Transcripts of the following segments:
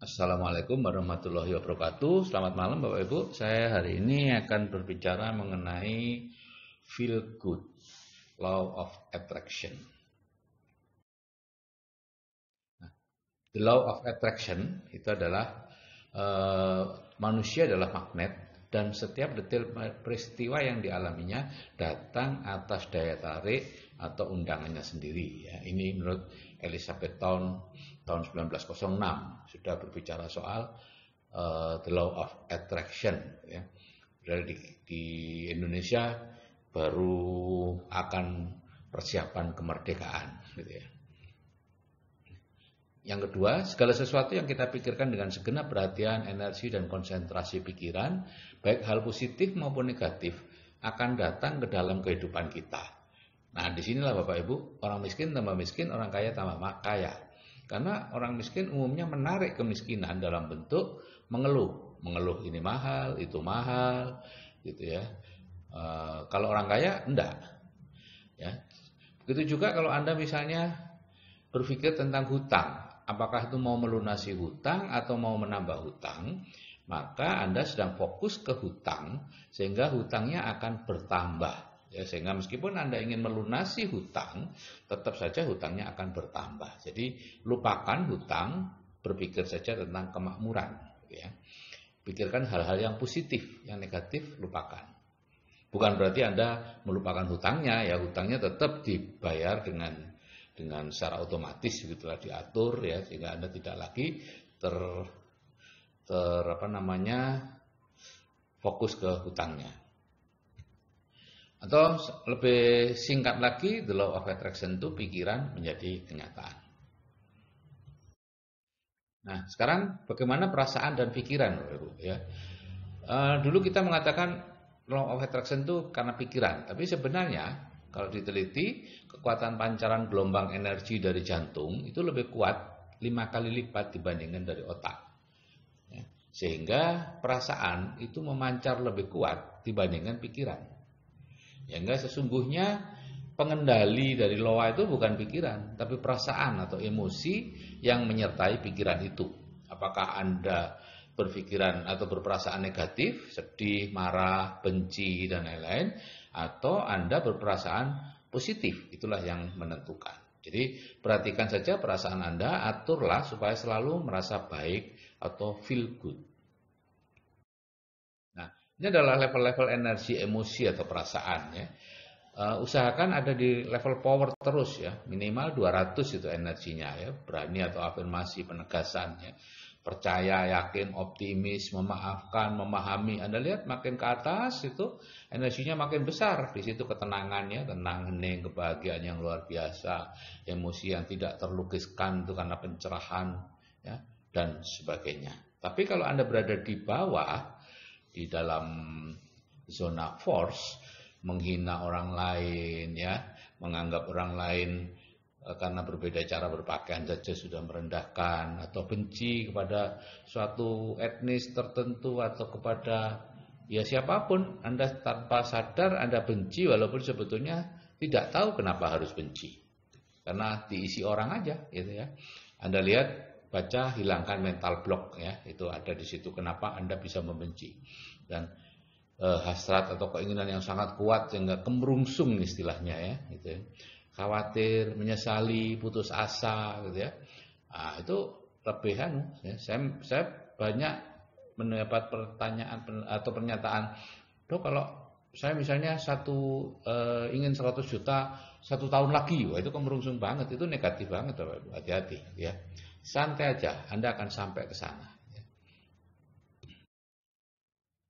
Assalamualaikum warahmatullahi wabarakatuh. Selamat malam Bapak Ibu. Saya hari ini akan berbicara mengenai feel good, law of attraction. The law of attraction itu adalah manusia adalah magnet dan setiap detail peristiwa yang dialaminya datang atas daya tarik atau undangannya sendiri. Ya, ini menurut Elizabeth tahun 1906 sudah berbicara soal the law of attraction. Ya. Di Indonesia baru akan persiapan kemerdekaan. Gitu ya. Yang kedua, segala sesuatu yang kita pikirkan dengan segenap perhatian, energi, dan konsentrasi pikiran, baik hal positif maupun negatif, akan datang ke dalam kehidupan kita. Nah, disinilah Bapak Ibu, orang miskin tambah miskin, orang kaya tambah kaya. Karena orang miskin umumnya menarik kemiskinan dalam bentuk mengeluh. Mengeluh ini mahal, itu mahal, gitu ya. Kalau orang kaya, enggak. Ya. Begitu juga kalau Anda misalnya berpikir tentang hutang. Apakah itu mau melunasi hutang atau mau menambah hutang, maka Anda sedang fokus ke hutang sehingga hutangnya akan bertambah. Ya, sehingga meskipun Anda ingin melunasi hutang, tetap saja hutangnya akan bertambah. Jadi lupakan hutang, berpikir saja tentang kemakmuran. Ya. Pikirkan hal-hal yang positif, yang negatif lupakan. Bukan berarti Anda melupakan hutangnya, ya hutangnya tetap dibayar dengan secara otomatis gitulah diatur ya sehingga Anda tidak lagi fokus ke hutangnya. Atau lebih singkat lagi, the law of attraction itu pikiran menjadi kenyataan. Nah, sekarang bagaimana perasaan dan pikiran, ya. Dulu kita mengatakan law of attraction itu karena pikiran, tapi sebenarnya kalau diteliti, kekuatan pancaran gelombang energi dari jantung itu lebih kuat 5 kali lipat dibandingkan dari otak. Ya, sehingga perasaan itu memancar lebih kuat dibandingkan pikiran. Sehingga sesungguhnya pengendali dari loa itu bukan pikiran, tapi perasaan atau emosi yang menyertai pikiran itu. Apakah Anda berpikiran atau berperasaan negatif, sedih, marah, benci, dan lain-lain, atau Anda berperasaan positif, itulah yang menentukan. Jadi perhatikan saja perasaan Anda, aturlah supaya selalu merasa baik atau feel good. Nah, ini adalah level-level energi emosi atau perasaan ya. Usahakan ada di level power terus ya, minimal 200 itu energinya ya, berani atau afirmasi penegasan ya. Percaya, yakin, optimis, memaafkan, memahami. Anda lihat makin ke atas itu energinya makin besar. Di situ ketenangannya, tenang, hening, kebahagiaan yang luar biasa, emosi yang tidak terlukiskan itu karena pencerahan ya, dan sebagainya. Tapi kalau Anda berada di bawah, di dalam zona force, menghina orang lain ya, menganggap orang lain karena berbeda cara berpakaian saja sudah merendahkan, atau benci kepada suatu etnis tertentu atau kepada ya siapapun, Anda tanpa sadar Anda benci walaupun sebetulnya tidak tahu kenapa harus benci. Karena diisi orang aja gitu ya. Anda lihat, baca, hilangkan mental block ya, itu ada di situ kenapa Anda bisa membenci. Dan hasrat atau keinginan yang sangat kuat sehingga kemerungsung istilahnya ya gitu ya. Khawatir, menyesali, putus asa gitu ya. Nah, itu lebihan ya. Saya banyak mendapat pertanyaan atau pernyataan, "Dok, kalau saya misalnya ingin 100 juta 1 tahun lagi," wah itu kemerungsung banget, itu negatif banget Bapak Ibu. Hati-hati ya. Santai aja, Anda akan sampai ke sana.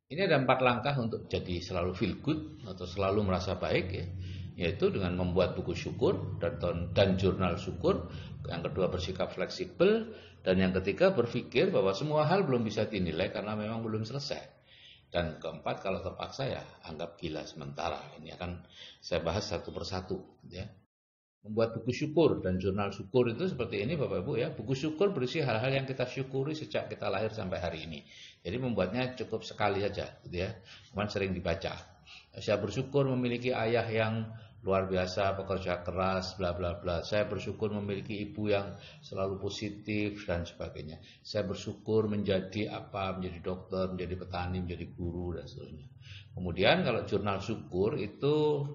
Ini ada 4 langkah untuk jadi selalu feel good atau selalu merasa baik ya. Yaitu dengan membuat buku syukur dan jurnal syukur. Yang kedua, bersikap fleksibel. Dan yang ketiga, berpikir bahwa semua hal belum bisa dinilai karena memang belum selesai. Dan keempat, kalau terpaksa ya anggap gila sementara. Ini akan saya bahas satu persatu ya. Membuat buku syukur dan jurnal syukur itu seperti ini Bapak Ibu ya. Buku syukur berisi hal-hal yang kita syukuri sejak kita lahir sampai hari ini. Jadi membuatnya cukup sekali saja gitu ya. Cuman sering dibaca. Saya bersyukur memiliki ayah yang luar biasa, pekerja keras, bla bla bla. Saya bersyukur memiliki ibu yang selalu positif dan sebagainya. Saya bersyukur menjadi apa, menjadi dokter, menjadi petani, menjadi guru dan seterusnya. Kemudian kalau jurnal syukur itu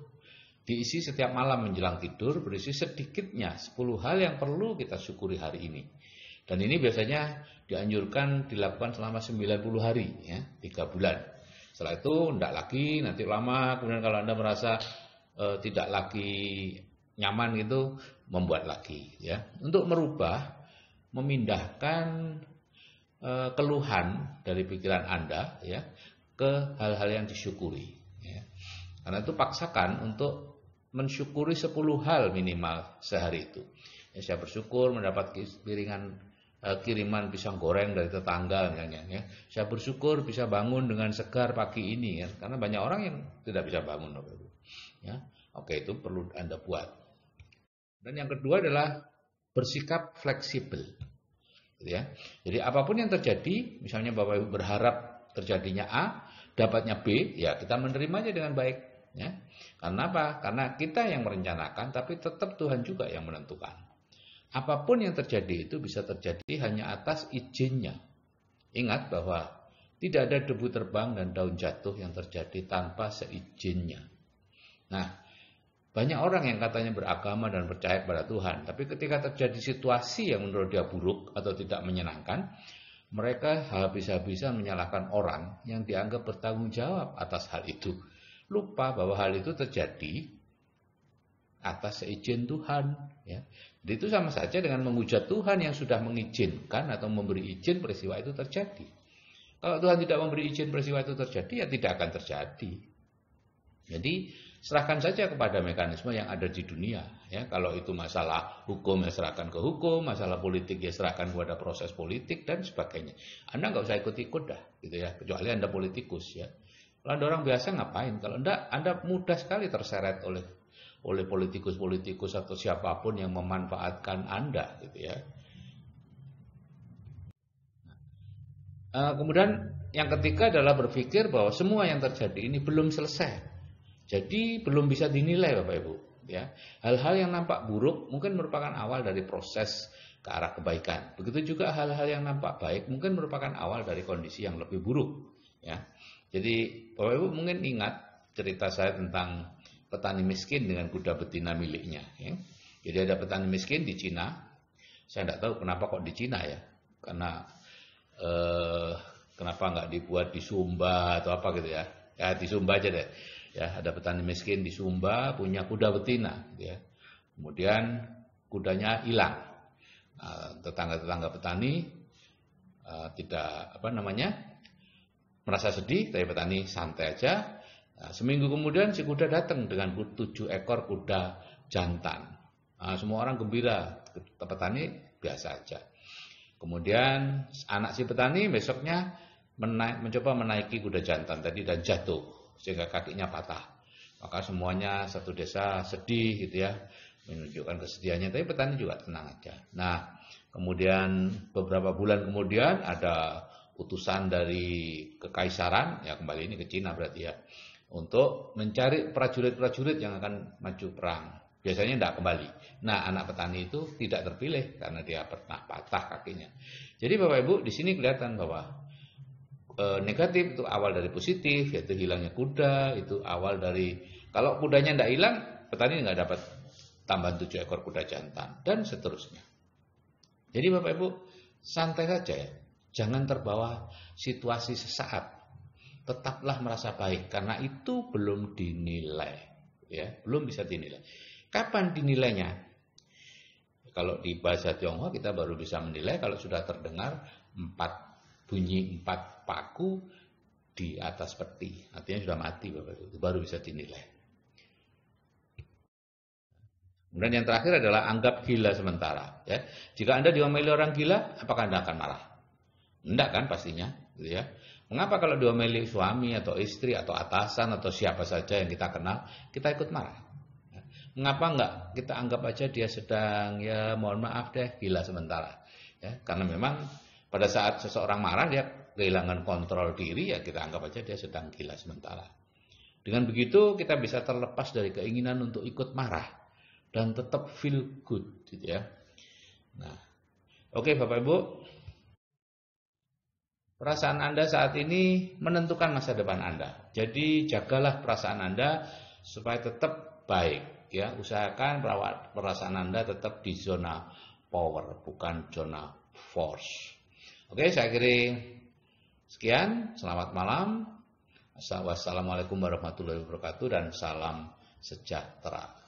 diisi setiap malam menjelang tidur, berisi sedikitnya 10 hal yang perlu kita syukuri hari ini. Dan ini biasanya dianjurkan dilakukan selama 90 hari, ya, 3 bulan. Setelah itu tidak lagi, nanti lama, kemudian kalau Anda merasa tidak lagi nyaman gitu, membuat lagi, ya, untuk merubah, memindahkan keluhan dari pikiran Anda, ya, ke hal-hal yang disyukuri, ya. Karena itu paksakan untuk mensyukuri 10 hal minimal sehari itu. Ya, saya bersyukur mendapat kiriman pisang goreng dari tetangga, ya. Saya bersyukur bisa bangun dengan segar pagi ini, ya. Karena banyak orang yang tidak bisa bangun, ya. Oke, itu perlu Anda buat. Dan yang kedua adalah bersikap fleksibel, ya. Jadi apapun yang terjadi, misalnya Bapak Ibu berharap terjadinya A, dapatnya B, ya kita menerima aja dengan baik, ya. Karena apa? Karena kita yang merencanakan, tapi tetap Tuhan juga yang menentukan. Apapun yang terjadi itu bisa terjadi hanya atas izinnya. Ingat bahwa tidak ada debu terbang dan daun jatuh yang terjadi tanpa seizinnya. Nah, banyak orang yang katanya beragama dan percaya kepada Tuhan, tapi ketika terjadi situasi yang menurut dia buruk atau tidak menyenangkan, mereka habis-habisan menyalahkan orang yang dianggap bertanggung jawab atas hal itu. Lupa bahwa hal itu terjadi atas seizin Tuhan, ya. Jadi itu sama saja dengan menghujat Tuhan yang sudah mengizinkan atau memberi izin peristiwa itu terjadi. Kalau Tuhan tidak memberi izin peristiwa itu terjadi, ya tidak akan terjadi. Jadi serahkan saja kepada mekanisme yang ada di dunia, ya. Kalau itu masalah hukum, ya serahkan ke hukum, masalah politik ya serahkan kepada proses politik dan sebagainya. Anda nggak usah ikut-ikut dah, gitu ya. Kecuali Anda politikus, ya. Kalau Anda orang biasa ngapain? Kalau Anda mudah sekali terseret oleh politikus-politikus atau siapapun yang memanfaatkan Anda, gitu ya. Kemudian yang ketiga adalah berpikir bahwa semua yang terjadi ini belum selesai. Jadi belum bisa dinilai Bapak Ibu, ya. Hal-hal yang nampak buruk mungkin merupakan awal dari proses ke arah kebaikan. Begitu juga hal-hal yang nampak baik mungkin merupakan awal dari kondisi yang lebih buruk, ya. Jadi Bapak Ibu mungkin ingat cerita saya tentang petani miskin dengan kuda betina miliknya, ya. Jadi ada petani miskin di Cina. Saya tidak tahu kenapa kok di Cina, ya. Karena kenapa nggak dibuat di Sumba atau apa gitu, ya. Ya di Sumba aja deh. Ya, ada petani miskin di Sumba punya kuda betina, gitu ya. Kemudian kudanya hilang. Tetangga-tetangga petani tidak merasa sedih, tapi petani santai aja. Seminggu kemudian si kuda datang dengan 7 ekor kuda jantan. Semua orang gembira, petani biasa aja. Kemudian anak si petani besoknya mencoba menaiki kuda jantan tadi dan jatuh sehingga kakinya patah. Maka semuanya satu desa sedih, gitu ya, menunjukkan kesedihannya. Tapi petani juga tenang aja. Nah, kemudian beberapa bulan kemudian ada utusan dari kekaisaran, ya kembali ini ke Cina berarti, ya, untuk mencari prajurit-prajurit yang akan maju perang. Biasanya tidak kembali. Nah, anak petani itu tidak terpilih karena dia pernah patah kakinya. Jadi Bapak Ibu di sini kelihatan bahwa negatif itu awal dari positif, yaitu hilangnya kuda, itu awal dari, kalau kudanya tidak hilang, petani nggak dapat tambahan 7 ekor kuda jantan, dan seterusnya. Jadi Bapak Ibu, santai saja, ya. Jangan terbawa situasi sesaat. Tetaplah merasa baik, karena itu belum dinilai, ya, belum bisa dinilai. Kapan dinilainya? Kalau di bahasa Tionghoa kita baru bisa menilai kalau sudah terdengar bunyi 4 paku di atas peti, artinya sudah mati Bapak Ibu, itu baru bisa dinilai. Kemudian yang terakhir adalah anggap gila sementara, ya. Jika Anda diomeli orang gila, apakah Anda akan marah? Enggak kan pastinya, gitu ya. Mengapa kalau diomeli suami atau istri atau atasan atau siapa saja yang kita kenal, kita ikut marah? Mengapa enggak kita anggap aja dia sedang, ya mohon maaf deh, gila sementara, ya. Karena memang pada saat seseorang marah dia kehilangan kontrol diri, ya kita anggap aja dia sedang gila sementara. Dengan begitu kita bisa terlepas dari keinginan untuk ikut marah dan tetap feel good gitu ya. Nah, oke Bapak Ibu, perasaan Anda saat ini menentukan masa depan Anda. Jadi jagalah perasaan Anda supaya tetap baik ya. Usahakan perasaan Anda tetap di zona power, bukan zona force. Oke, saya kira sekian. Selamat malam. Wassalamualaikum warahmatullahi wabarakatuh dan salam sejahtera.